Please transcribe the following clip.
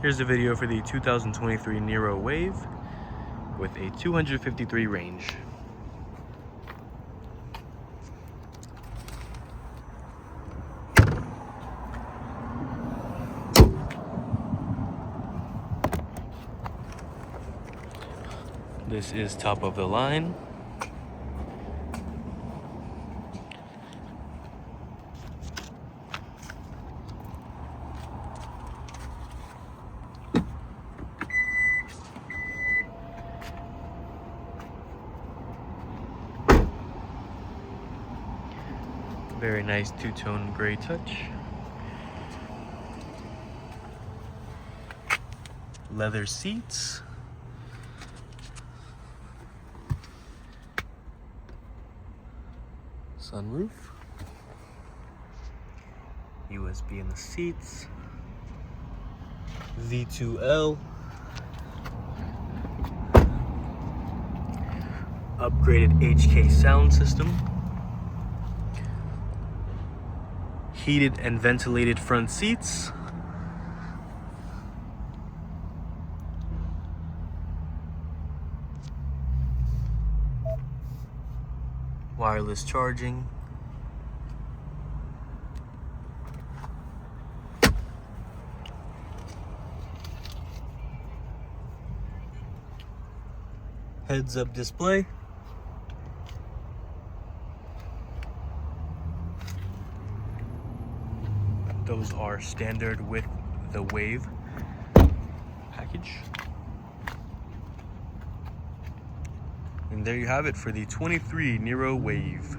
Here's the video for the 2023 Niro Wave with a 253 range. This is top of the line. Very nice two-tone gray touch. Leather seats. Sunroof. USB in the seats. V2L. Upgraded HK sound system. Heated and ventilated front seats. Wireless charging. Heads-up display. Those are standard with the Wave package. And there you have it for the 23 Niro Wave.